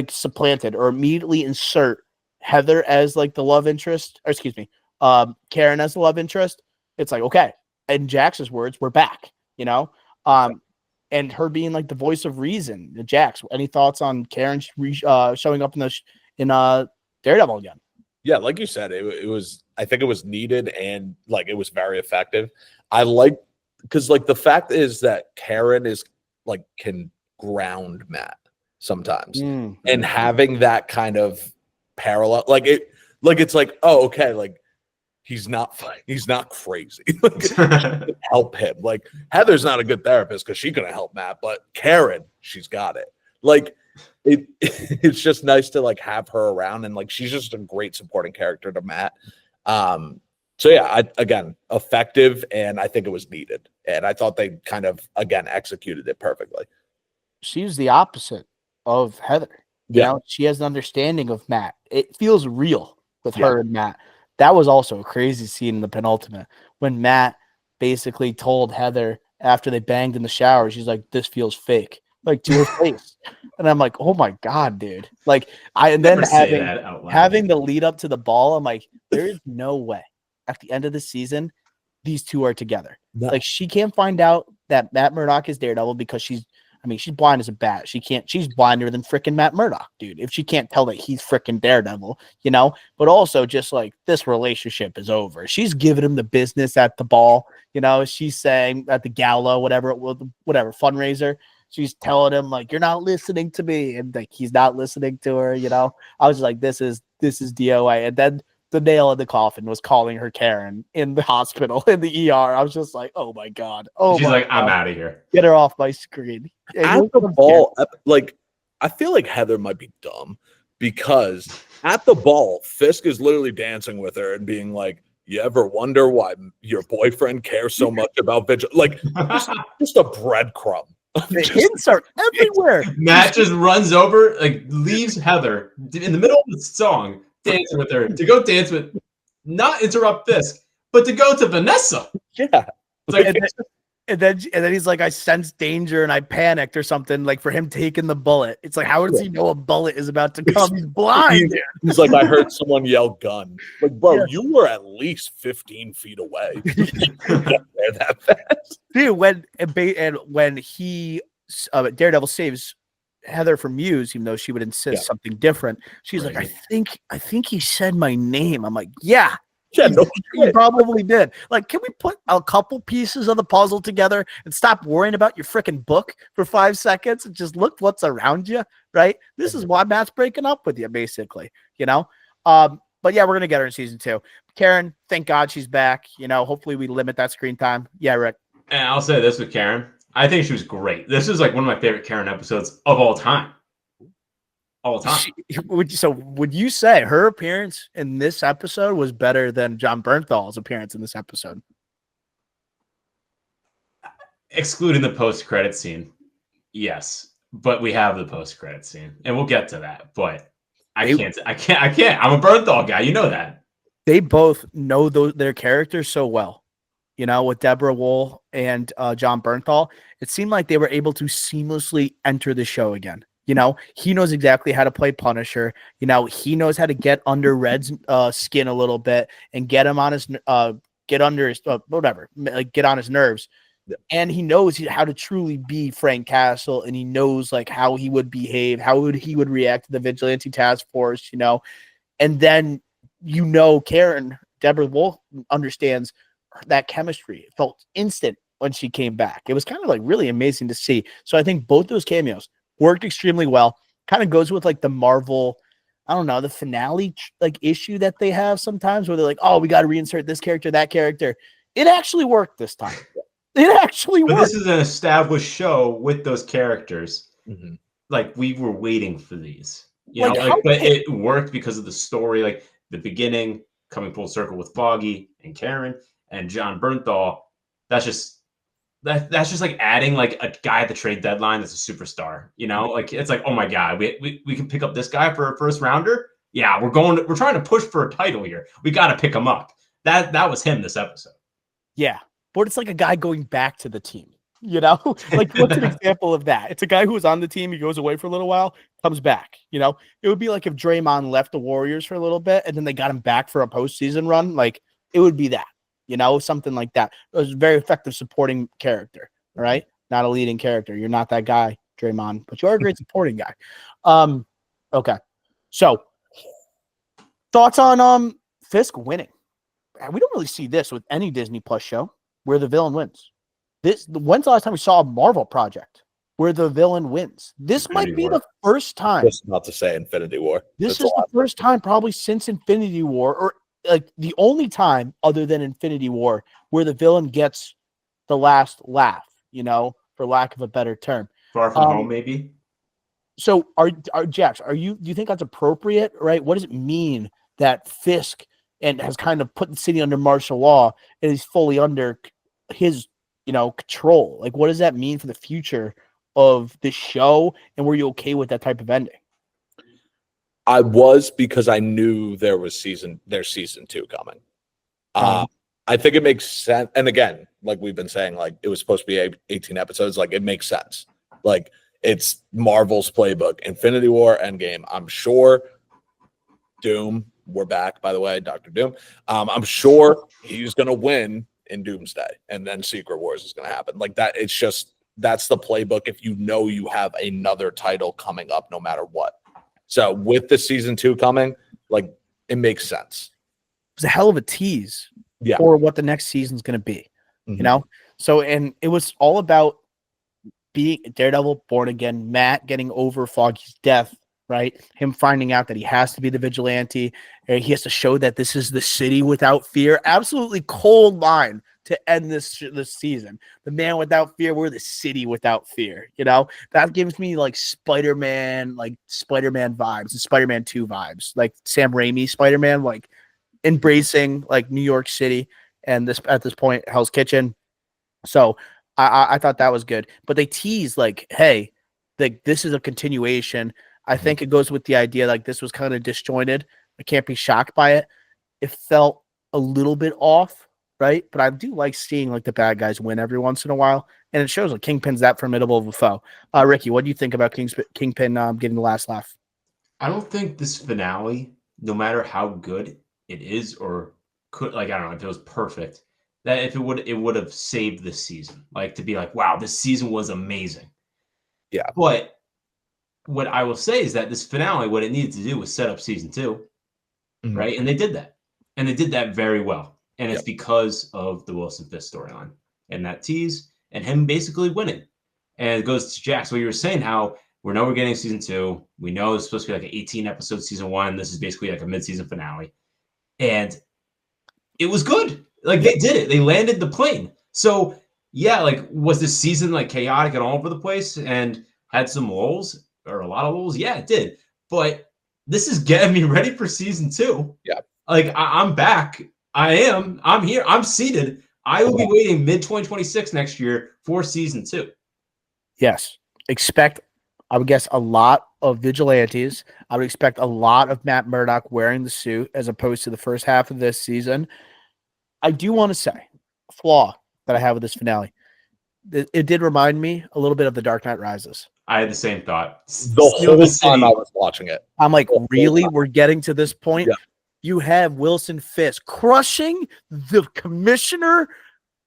supplanted or immediately insert Heather as like the love interest, or excuse me, Karen as the love interest. It's like, okay, in Jax's words, we're back, you know, and her being like the voice of reason. Jax, any thoughts on Karen showing up in Daredevil again? Yeah, like you said, it was, I think it was needed and like it was very effective. I like, because like the fact is that Karen is like can ground Matt sometimes, and having that kind of parallel, like it's like, oh, okay, like he's not crazy. Like, help him. Like Heather's not a good therapist because she couldn't help Matt, but Karen, she's got it. Like it's just nice to like have her around, and like she's just a great supporting character to Matt. So yeah, again, effective, and I think it was needed, and I thought they kind of again executed it perfectly. She's the opposite of Heather. You know, she has an understanding of Matt. It feels real with her and Matt. That was also a crazy scene in the penultimate when Matt basically told Heather after they banged in the shower, she's like, "This feels fake," like to her face. And I'm like, "Oh my god, dude!" Like and then having the lead up to the ball, I'm like, there is no way at the end of the season these two are together. No. Like she can't find out that Matt Murdock is Daredevil because she's blind as a bat. She's blinder than freaking Matt Murdock, dude. If she can't tell that he's freaking Daredevil, you know, but also just like this relationship is over. She's giving him the business at the ball, you know, she's saying at the gala, whatever fundraiser, she's telling him like, you're not listening to me. And like, he's not listening to her, you know. I was just like, this is DOA. And then the nail in the coffin was calling her Karen in the hospital, in the ER. I was just like, oh my God. Oh, she's like, I'm out of here. Get her off my screen. At the ball, like, I feel like Heather might be dumb because at the ball, Fisk is literally dancing with her and being like, you ever wonder why your boyfriend cares so much about Vigil? Like, just a breadcrumb. The hints are everywhere. Matt just runs over, like, leaves Heather in the middle of the song, dancing with her to go dance with, not interrupt Fisk, but to go to Vanessa. Yeah. Like, and then he's like, I sense danger and I panicked or something, like for him taking the bullet. It's like, how does he know a bullet is about to come? He's blind. He's like, I heard someone yell gun. Like, bro, you were at least 15 feet away. That fast. Dude, when he Daredevil saves Heather from Muse, even though she would insist something different, she's like, I think he said my name. I'm like, yeah. Yeah, no, he probably did. Like, can we put a couple pieces of the puzzle together and stop worrying about your freaking book for 5 seconds and just look what's around you, right? This is why Matt's breaking up with you, basically, you know? But yeah, we're going to get her in season 2. Karen, thank God she's back. You know, hopefully we limit that screen time. Yeah, Rick. And I'll say this with Karen. I think she was great. This is like one of my favorite Karen episodes of all time. Would you say her appearance in this episode was better than John Bernthal's appearance in this episode? Excluding the post-credit scene, yes. But we have the post-credit scene, and we'll get to that. But I can't. I'm a Bernthal guy. You know that. They both know their characters so well. You know, with Deborah Wool and John Bernthal, it seemed like they were able to seamlessly enter the show again. You know, he knows exactly how to play Punisher. You know, he knows how to get under Red's skin a little bit and get him on his get under his get on his nerves. Yeah. And he knows how to truly be Frank Castle, and he knows like how he would behave, he would react to the vigilante task force. You know, and then Karen Deborah Wolf understands that chemistry. It felt instant when she came back. It was kind of like really amazing to see. So I think both those cameos worked extremely well. Kind of goes with like the Marvel I don't know, the finale like issue that they have sometimes where they're like, oh, we got to reinsert this character, that character. It actually worked this time. It actually But worked. this is an established show with those characters. Mhm. Like we were waiting for these, Like, but it worked because of the story. Like the beginning, coming full circle with Foggy and Karen and John Bernthal. That's just like adding like a guy at the trade deadline that's a superstar. Like it's like, oh my god, we can pick up this guy for a first rounder. Yeah, we're trying to push for a title here. We got to pick him up. That was him this episode. Yeah, but it's like a guy going back to the team. Like what's an example of that? It's a guy who was on the team. He goes away for a little while, comes back. It would be like if Draymond left the Warriors for a little bit and then they got him back for a postseason run. Like it would be that, something like that. It was a very effective supporting character. All right. Not a leading character. You're not that guy, Draymond, but you are a great supporting guy. Okay. So thoughts on Fisk winning? We don't really see this with any Disney Plus show where the villain wins. When's the last time we saw a Marvel project where the villain wins? This might be the first time. Just not to say Infinity War. This is the first time probably since Infinity War, or like the only time other than Infinity War where the villain gets the last laugh, for lack of a better term. Far From Home, maybe. So Jax, do you think that's appropriate, right? What does it mean that Fisk and has kind of put the city under martial law and is fully under his control? Like, what does that mean for the future of this show? And were you okay with that type of ending? I was, because I knew there's season 2 coming. I think it makes sense. And again, like we've been saying, like it was supposed to be 18 episodes. Like it makes sense. Like it's Marvel's playbook. Infinity War, Endgame. I'm sure Doom. We're back, by the way, Dr. Doom. I'm sure he's gonna win in Doomsday, and then Secret Wars is going to happen. Like that, that's the playbook if you have another title coming up no matter what. So with the season 2 coming, like it makes sense. It's a hell of a tease for what the next season's going to be, So, and it was all about being Daredevil, Born Again, Matt getting over Foggy's death, right? Him finding out that he has to be the vigilante. He has to show that this is the city without fear. Absolutely cold line to end this season. The man without fear. We're the city without fear. That gives me like Spider-Man vibes and Spider-Man 2 vibes, like Sam Raimi Spider-Man, like embracing like New York City and at this point Hell's Kitchen. So I thought that was good, but they teased like, hey, like this is a continuation. I think it goes with the idea like this was kind of disjointed. I can't be shocked by it. It felt a little bit off, right? But I do like seeing like the bad guys win every once in a while, and it shows like Kingpin's that formidable of a foe. Ricky, what do you think about Kingpin getting the last laugh? I don't think this finale, no matter how good it is or could, like I don't know if it was perfect, that if it would have saved this season. Like to be like, wow, this season was amazing. Yeah, but what I will say is that this finale, what it needed to do was set up season 2, right? And they did that. And they did that very well. And it's because of the Wilson Fisk storyline and that tease and him basically winning. And it goes to Jax, what you were saying, how we know we're getting season 2. We know it's supposed to be like an 18-episode season 1. This is basically like a mid-season finale. And it was good. Like they did it. They landed the plane. So yeah, like was this season like chaotic and all over the place and had some lulls? Or a lot of lulls, yeah, it did. But this is getting me ready for season 2. Yeah, like I'm back. I'm here. I'm seated. I will be waiting mid-2026 next year for season 2. Yes, expect. I would guess a lot of vigilantes. I would expect a lot of Matt Murdock wearing the suit as opposed to the first half of this season. I do want to say a flaw that I have with this finale. It did remind me a little bit of The Dark Knight Rises. I had the same thought. The whole time I was watching it. I'm like, really? We're getting to this point? Yeah. You have Wilson Fisk crushing the commissioner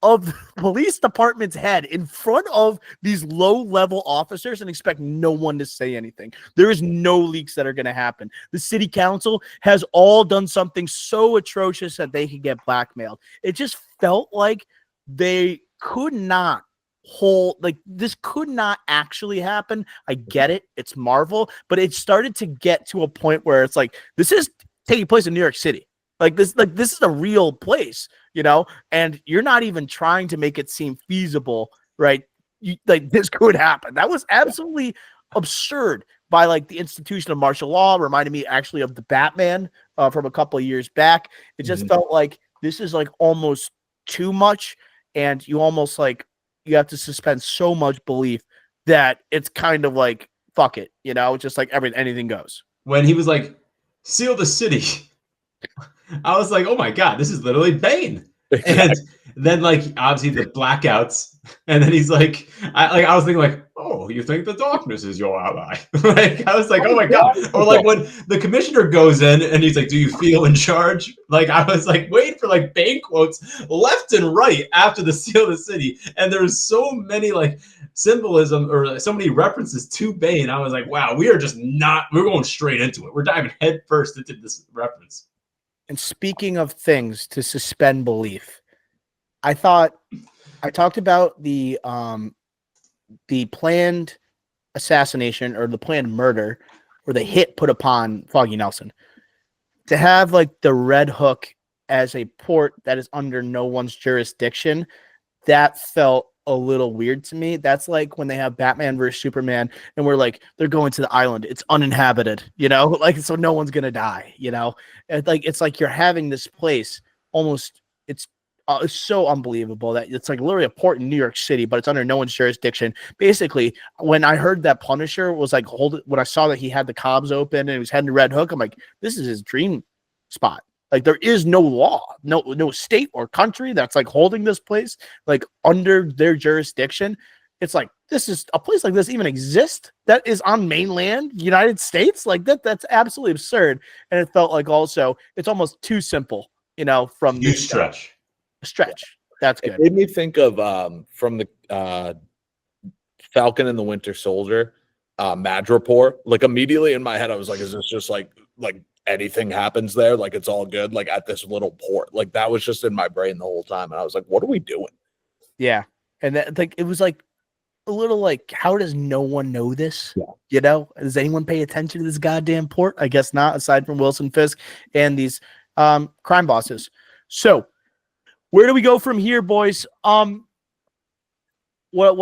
of the police department's head in front of these low-level officers and expect no one to say anything. There is no leaks that are going to happen. The city council has all done something so atrocious that they could get blackmailed. It just felt like they could not whole, like, this could not actually happen. I get it. It's Marvel, but it started to get to a point where it's like, this is taking place in New York City. Like this is a real place, and you're not even trying to make it seem feasible, right? Like this could happen. That was absolutely absurd by like the institution of martial law. Reminded me actually of the Batman from a couple of years back. It just felt like this is like almost too much, and you almost like you have to suspend so much belief that it's kind of like fuck it, just like anything goes. When he was like, seal the city, I was like, oh my God, this is literally Bane. Exactly. And then like obviously the blackouts, and then he's like, I was thinking like, oh, you think the darkness is your ally? Like I was like, oh my God. Or like when the commissioner goes in and he's like, do you feel in charge? Like I was like waiting for like Bane quotes left and right after the seal of the city, and there's so many like symbolism or so many references to Bane. I was like, wow, we're going straight into it. We're diving head first into this reference. And speaking of things to suspend belief, I talked about the planned assassination or the planned murder or the hit put upon Foggy Nelson. To have like the Red Hook as a port that is under no one's jurisdiction, that felt a little weird to me. That's like when they have Batman versus Superman and we're like, they're going to the island. It's uninhabited, like, so no one's going to die, it's like you're having this place almost, it's so unbelievable that it's like literally a port in New York City, but it's under no one's jurisdiction. Basically, when I heard that Punisher was like, when I saw that he had the Cobbs open and he was heading to Red Hook, I'm like, this is his dream spot. Like there is no law, no state or country that's like holding this place like under their jurisdiction. It's like, this is a place like this even exists that is on mainland United States. Like that's absolutely absurd. And it felt like also it's almost too simple, from Huge this stretch. That's good. It made me think of from the Falcon and the Winter Soldier, Madripoor. Like immediately in my head, I was like, is this just like anything happens there, like it's all good, like at this little port? Like that was just in my brain the whole time, and I was like, what are we doing? Yeah. And that, like, it was like a little like, how does no one know this? Yeah. Does anyone pay attention to this goddamn port? I guess not, aside from Wilson Fisk and these crime bosses. So where do we go from here, boys? What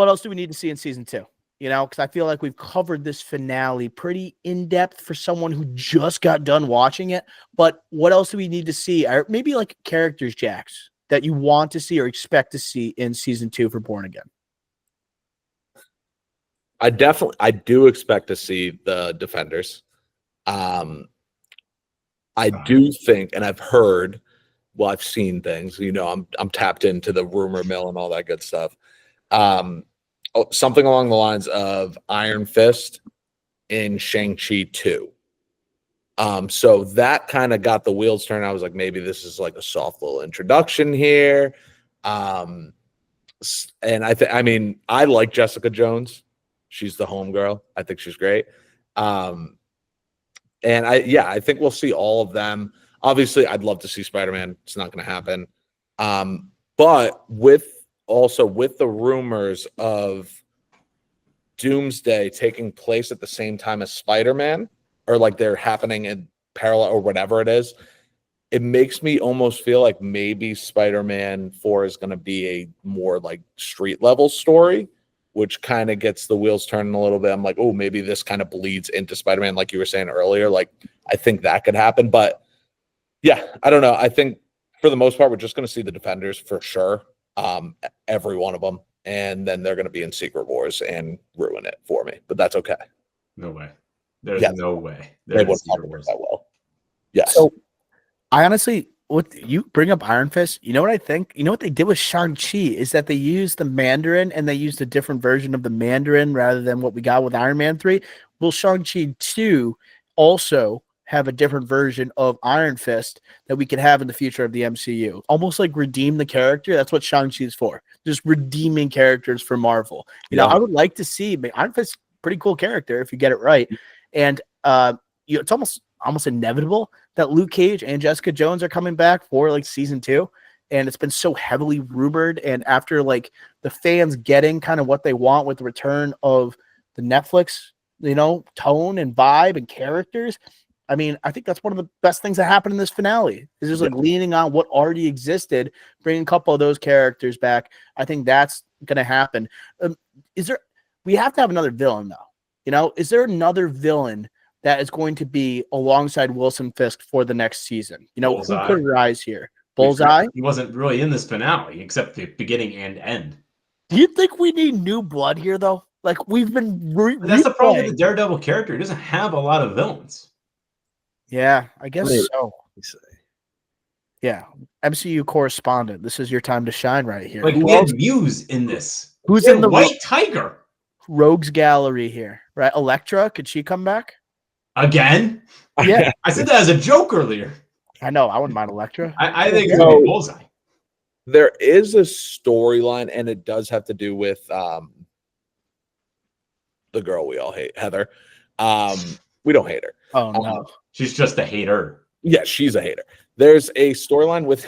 else do we need to see in season 2? Because I feel like we've covered this finale pretty in depth for someone who just got done watching it. But what else do we need to see? Or maybe like characters, Jax, that you want to see or expect to see in season 2 for Born Again? I do expect to see the Defenders. I do think, and I've heard, well, I've seen things, I'm tapped into the rumor mill and all that good stuff. Something along the lines of Iron Fist in Shang-Chi 2. So that kind of got the wheels turning. I was like, maybe this is like a soft little introduction here. And I like Jessica Jones. She's the homegirl. I think she's great. And I think we'll see all of them. Obviously, I'd love to see Spider-Man. It's not going to happen. But with the rumors of Doomsday taking place at the same time as Spider-Man, or like they're happening in parallel or whatever it is, it makes me almost feel like maybe Spider-Man 4 is going to be a more like street level story, which kind of gets the wheels turning a little bit. I'm like, oh, maybe this kind of bleeds into Spider-Man, like you were saying earlier. Like, I think that could happen. But yeah, I don't know. I think for the most part, we're just going to see the Defenders for sure. Every one of them. And then they're going to be in Secret Wars and ruin it for me. But that's okay. No way. There's no way. They won't talk about that well. Yes. So I honestly, what you bring up Iron Fist, you know what I think? You know what they did with Shang-Chi is that they used the Mandarin and they used a different version of the Mandarin rather than what we got with Iron Man 3. Will Shang-Chi 2 also have a different version of Iron Fist that we could have in the future of the MCU? Almost like redeem the character. That's what Shang-Chi is for. Just redeeming characters for Marvel. You know, I would like to see Iron Fist, pretty cool character if you get it right. And it's almost inevitable that Luke Cage and Jessica Jones are coming back for like season 2. and it's been so heavily rumored. And after like the fans getting kind of what they want with the return of the Netflix, tone and vibe and characters, I mean, I think that's one of the best things that happened in this finale is just like leaning on what already existed, bringing a couple of those characters back. I think that's going to happen. We have to have another villain though. Is there another villain that is going to be alongside Wilson Fisk for the next season? Who could rise here? Bullseye? He wasn't really in this finale except the beginning and end. Do you think we need new blood here though? Like we've been that's the problem with the Daredevil character. He doesn't have a lot of villains. Yeah, I guess so. Yeah, MCU correspondent. This is your time to shine right here. Like we had Muse in this. Who's in the White Tiger? Rogues gallery here, right? Elektra, could she come back again? Yeah, I said that as a joke earlier. I know. I wouldn't mind Elektra. I think it's gonna be Bullseye. There is a storyline, and it does have to do with the girl we all hate, Heather. We don't hate her. Oh no, she's just a hater. Yeah, she's a hater. There's a storyline with,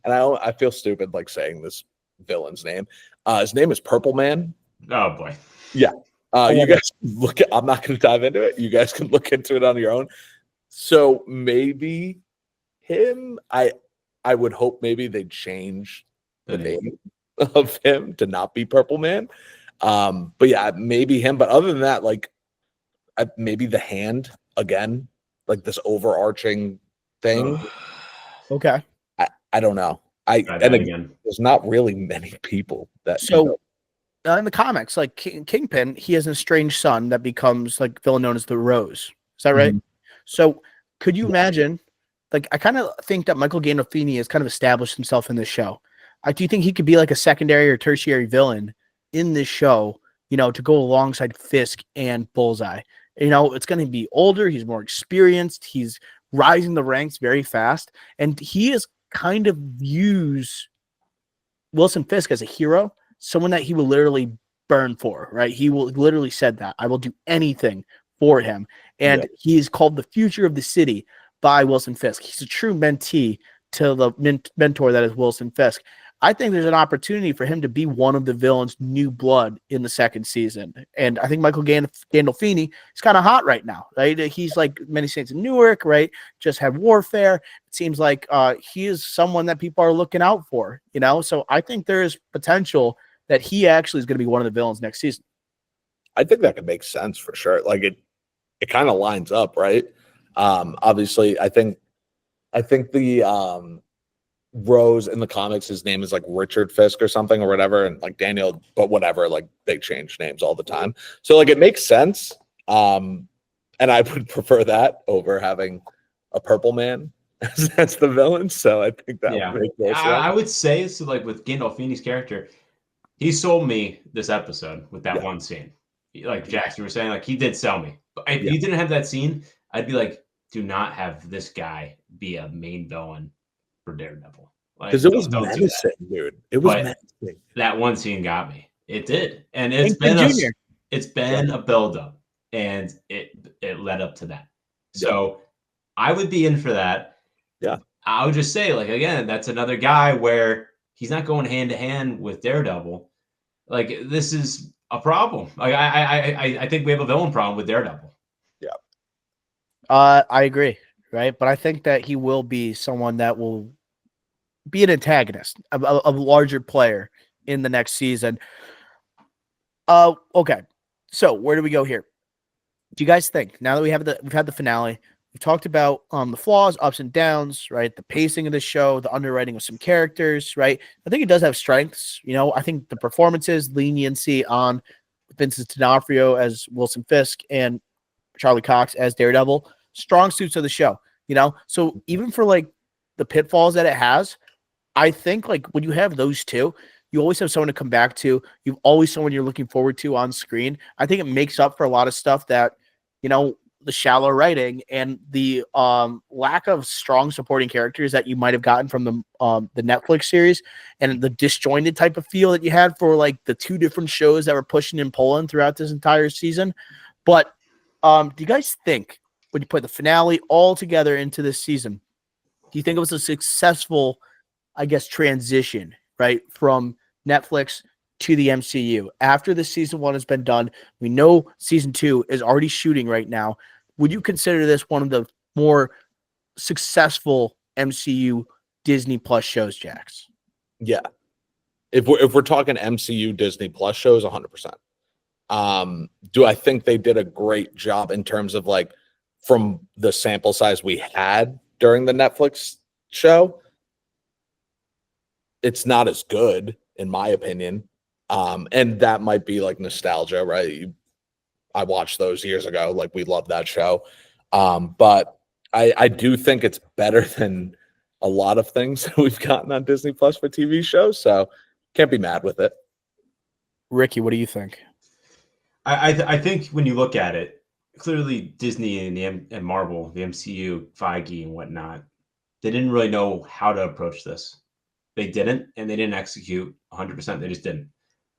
and I feel stupid like saying this villain's name. His name is Purple Man. Oh boy. Yeah. You guys look at. I'm not going to dive into it. You guys can look into it on your own. So maybe him. I would hope maybe they'd change the name of him to not be Purple Man. But yeah, maybe him. But other than that, like maybe the Hand again, like this overarching thing. Okay. I don't know. Again, there's not really many people that. So in the comics, like Kingpin, he has an estranged son that becomes like villain known as the Rose. Is that right? Mm-hmm. So could you imagine? Like, I kind of think that Michael Gandolfini has kind of established himself in this show. Do you think he could be like a secondary or tertiary villain in this show, to go alongside Fisk and Bullseye? It's going to be older. He's more experienced. He's rising the ranks very fast. And he is kind of views Wilson Fisk as a hero, someone that he will literally burn for, right? He will literally said that. I will do anything for him. And he is called the future of the city by Wilson Fisk. He's a true mentee to the mentor that is Wilson Fisk. I think there's an opportunity for him to be one of the villains' new blood in the second season. And I think Michael Gandolfini is kind of hot right now, right? He's like Many Saints in Newark, right? Just had Warfare. It seems like he is someone that people are looking out for, So I think there is potential that he actually is going to be one of the villains next season. I think that could make sense for sure. Like it kind of lines up, right? Obviously, I think the Rose in the comics, his name is like Richard Fisk or something or whatever, and like Daniel, but whatever, like they change names all the time. So like it makes sense. And I would prefer that over having a Purple Man as the villain. So I think that would make more sense. I would say so. Like with Gandolfini's character, he sold me this episode with that one scene. Like Jackson, you were saying, like he did sell me. But if he didn't have that scene, I'd be like, do not have this guy be a main villain for Daredevil. Because it was menacing, dude. It was menacing. That one scene got me. It did, and it's been a buildup, and it led up to that. So I would be in for that. Yeah, I would just say, like again, that's another guy where he's not going hand to hand with Daredevil. Like this is a problem. Like I think we have a villain problem with Daredevil. Yeah. I agree, right? But I think that he will be someone that will be an antagonist, a larger player in the next season. Okay. So where do we go here? Do you guys think now that we've had the finale, we've talked about the flaws, ups and downs, right? The pacing of the show, the underwriting of some characters, right? I think it does have strengths. I think the performances, leniency on Vincent D'Onofrio as Wilson Fisk and Charlie Cox as Daredevil, strong suits of the show, So even for like the pitfalls that it has, I think like when you have those two, you always have someone to come back to. You've always someone you're looking forward to on screen. I think it makes up for a lot of stuff that, the shallow writing and the lack of strong supporting characters that you might have gotten from the Netflix series and the disjointed type of feel that you had for like the two different shows that were pushing and pulling throughout this entire season. But do you guys think when you put the finale all together into this season, do you think it was a successful I guess, transition, right, from Netflix to the MCU. After the season 1 has been done, we know season 2 is already shooting right now. Would you consider this one of the more successful MCU Disney Plus shows, Jax? Yeah. If we're talking MCU Disney Plus shows, 100%. Do I think they did a great job in terms of like from the sample size we had during the Netflix show? It's not as good, in my opinion. And that might be like nostalgia, right? I watched those years ago. Like, we love that show. But I do think it's better than a lot of things that we've gotten on Disney Plus for TV shows. So can't be mad with it. Ricky, what do you think? I think when you look at it, clearly Disney and Marvel, the MCU, Feige and whatnot, they didn't really know how to approach this. They didn't, and they didn't execute 100%. They just didn't,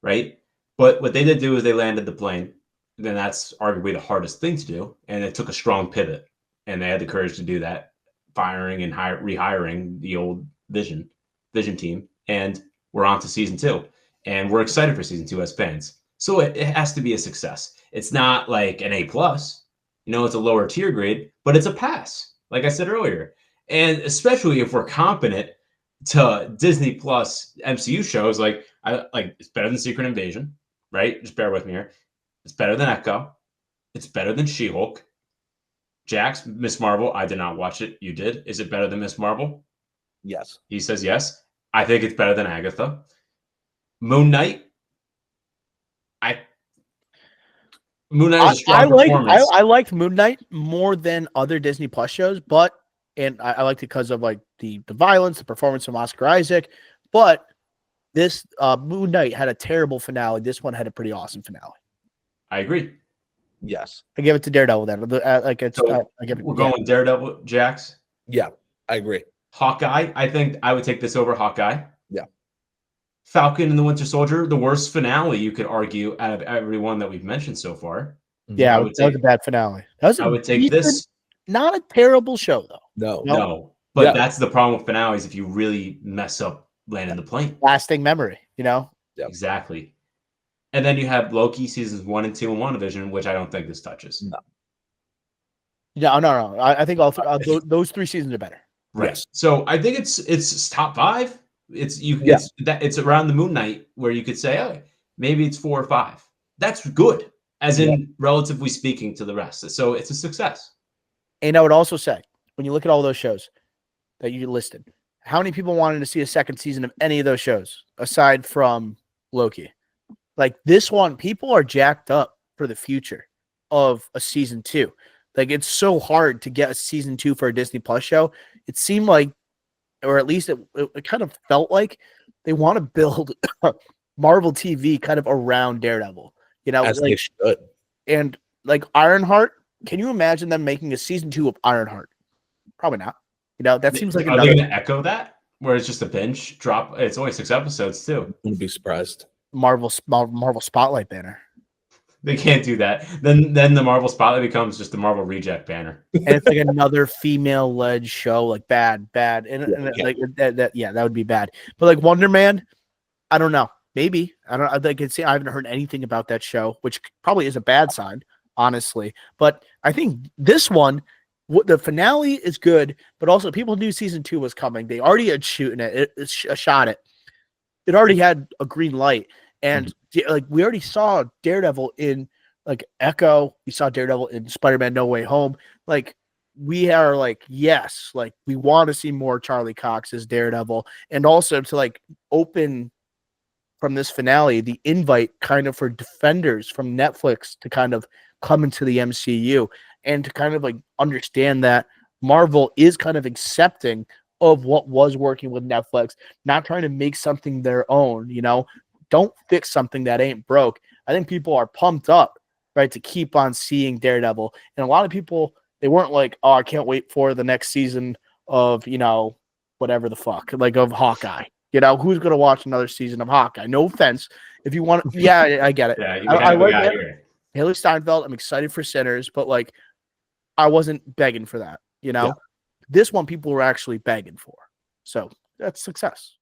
right? But what they did do is they landed the plane. Then that's arguably the hardest thing to do, and it took a strong pivot, and they had the courage to do that, firing and rehiring the old Vision team, and we're on to season 2, and we're excited for season 2 as fans. So it has to be a success. It's not like an A+, it's a lower tier grade, but it's a pass, like I said earlier. And especially if we're competent to Disney Plus MCU shows, like it's better than Secret Invasion, right? Just bear with me here. It's better than Echo. It's better than She-Hulk. Jax, Miss Marvel, I did not watch it. You did. Is it better than Miss Marvel? Yes. He says yes. I think it's better than Agatha. Moon Knight. Moon Knight is a strong performance. I liked Moon Knight more than other Disney Plus shows, and I liked it because of like the violence, the performance from Oscar Isaac. But this Moon Knight had a terrible finale. This one had a pretty awesome finale. I agree. Yes. I give it to Daredevil then. I give it. We're going Daredevil, Jax. Yeah, I agree. Hawkeye. I think I would take this over Hawkeye. Yeah. Falcon and the Winter Soldier, the worst finale you could argue out of everyone that we've mentioned so far. Yeah, that was a bad finale. I would take this. Not a terrible show though. No. But that's the problem with finales if you really mess up landing the plane. Lasting memory, Yep. Exactly. And then you have Loki seasons 1 and 2 in WandaVision, which I don't think this touches. No. I think all those 3 seasons are better. Right. Yes. So I think it's top 5. It's around the Moon Knight where you could say, oh, maybe it's 4 or 5. That's good, as in relatively speaking to the rest. So it's a success. And I would also say, when you look at all those shows that you listed, how many people wanted to see a second season of any of those shows aside from Loki? Like this one, people are jacked up for the future of a season 2. Like, it's so hard to get a season 2 for a Disney Plus show. It seemed like, or at least it kind of felt like, they want to build Marvel TV kind of around Daredevil. As they should. And like Ironheart, can you imagine them making a season 2 of Ironheart? Probably not. That seems like Are they going to echo that? Where it's just a binge drop? It's only 6 episodes too. Wouldn't be surprised. Marvel Spotlight banner. They can't do that. Then the Marvel Spotlight becomes just the Marvel Reject banner. And it's like another female-led show, like bad. That would be bad. But like Wonder Man, I don't know. Maybe. I haven't heard anything about that show, which probably is a bad sign, honestly. But I think this one, the finale is good, but also people knew season 2 was coming. They already had shot it. It already had a green light. And like we already saw Daredevil in like Echo. We saw Daredevil in Spider-Man No Way Home. Like we are like, yes, like we want to see more Charlie Cox as Daredevil. And also to like open from this finale, the invite kind of for Defenders from Netflix to kind of come into the MCU and to kind of like understand that Marvel is kind of accepting of what was working with Netflix, not trying to make something their own, Don't fix something that ain't broke. I think people are pumped up, right, to keep on seeing Daredevil. And a lot of people, they weren't like, oh, I can't wait for the next season of, whatever the fuck, like of Hawkeye. Who's going to watch another season of Hawkeye? No offense. If you want, I get it. Yeah, I like Haley Steinfeld. I'm excited for Sinners, but like, I wasn't begging for that, This one people were actually begging for. So that's success.